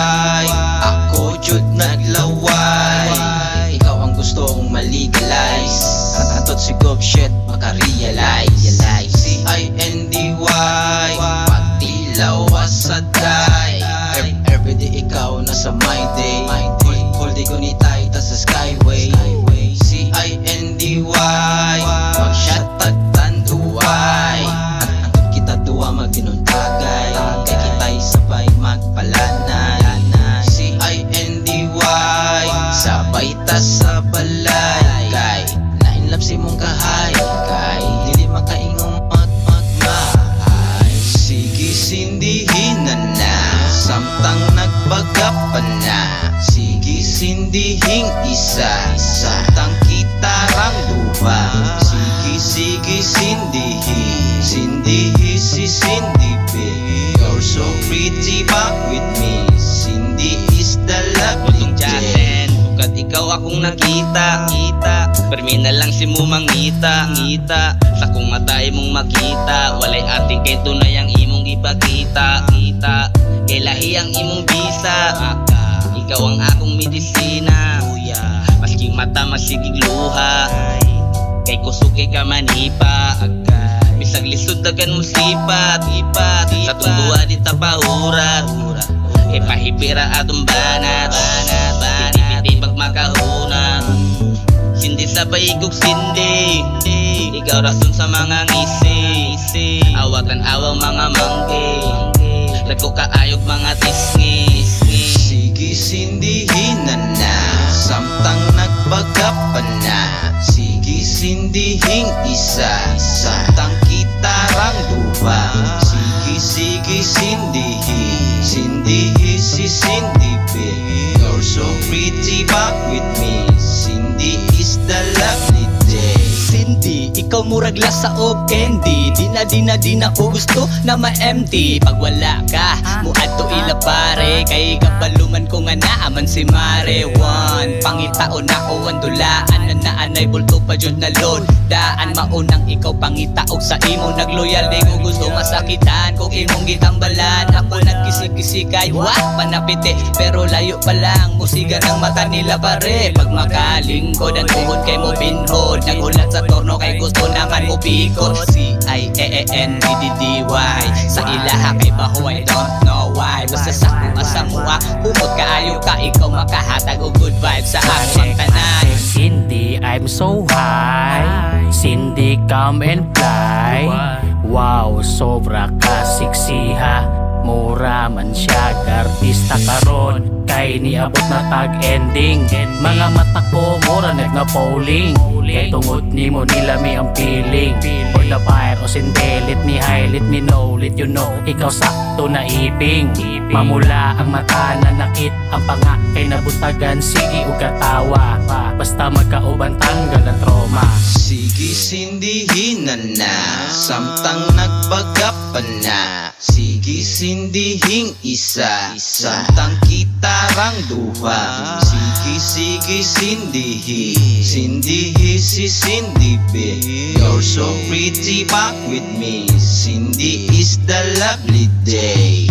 why ako jud naglaway. Ikaw ang gustong malegalize, atot si gov shit makarealize. C-I-N-D-Y pati lawas sa day. Everyday ikaw nasa my day. Whole day ko ni tayo ta sa skyway. C-I-N-D-Y mag-shot at tanduay. Antod kita duwa magtinuntagay, kay kita'y sabay magpalanay. C-I-N-D-Y sabay ta sa balay. Kay nainlap si mong kahay, kay dili makaingong magmahay. Sige sindihin na samtang nagbagapan na. Sige sindihing isa samtang kita rang duha. Sige sindihi, sindihi si Cindy babe. You're so pretty back with me. Cindy is the lovely Jane. Bukat ikaw akong nakita, permi na lang si mo mangita, sa kung matay mong makita. Walay ating kay tunay ang imong ipakita, kay lahi ang imong bisa. Ikaw ang akong medisina, maski mata masigig luha. Kay kusuke ka manipa, bisag lisod dagan mo sipat. Sa tungguha di tapahurat, kay pahipira atong banat. Piti-piti pag makahunat, sindi sabay kog sindi. Ikaw rason sa mga ngisi, awatan awaw mga mangge. Lagko kaayog mga tisngi. Sige sindihin na samtang nagbagapan na. Sige sindihing isa samtang kita rang duha. Sige sindihi, sindihi si Cindy babe. You're so pretty back with me. Cindy is the lovely day. Cindy, ikaw murag lasa og candy. Di na ko gusto na ma-empty. Pag wala ka, muadto ila pare. Kay kabaluman ko nga naaman si Mare. One, pangitaon ako ang dulaan. Naanay bulto pa jud na load. Daan maunang ikaw pangitaog sa imong nagloyal. Di ko gusto masakitan kung imong gitambalan. Ako nagkisi-kisi kay wak panapiti, pero layo pa lang musiga ng mata nila pare. Pag makalingkod ang tuhod kay mo pinhod, nagulat sa torno kay gusto naman mo pikot. C-I-N-D-D-Y sa ilaha kay baho I don't know why. Basta sa asa mo humot kaayo ka, ikaw makahatag og good vibes sa akong tanan. Cindy, I'm so high. Cindy, come and fly. Wow, sobra ka siksiha. Mura man siya, artista karon. Kay niabot na tag-ending. Mga mata ko, mura nag-na-polling. Kay tungod ni mo nilami ang feeling. For the fire o sindelit ni highlight ni no-lit. You know, ikaw sakto na iping. Mamula ang mata na nakit ang panga. Kay nabutagan, sige o katawa. Basta magkauban tanggal ang trauma. Sige sindihin na samtang nagbagapan na. Sige sindihing isa samtang kita rang duha. Sige sindihi, sindihi si Cindy babe. You're so pretty back with me. Cindy is the lovely day.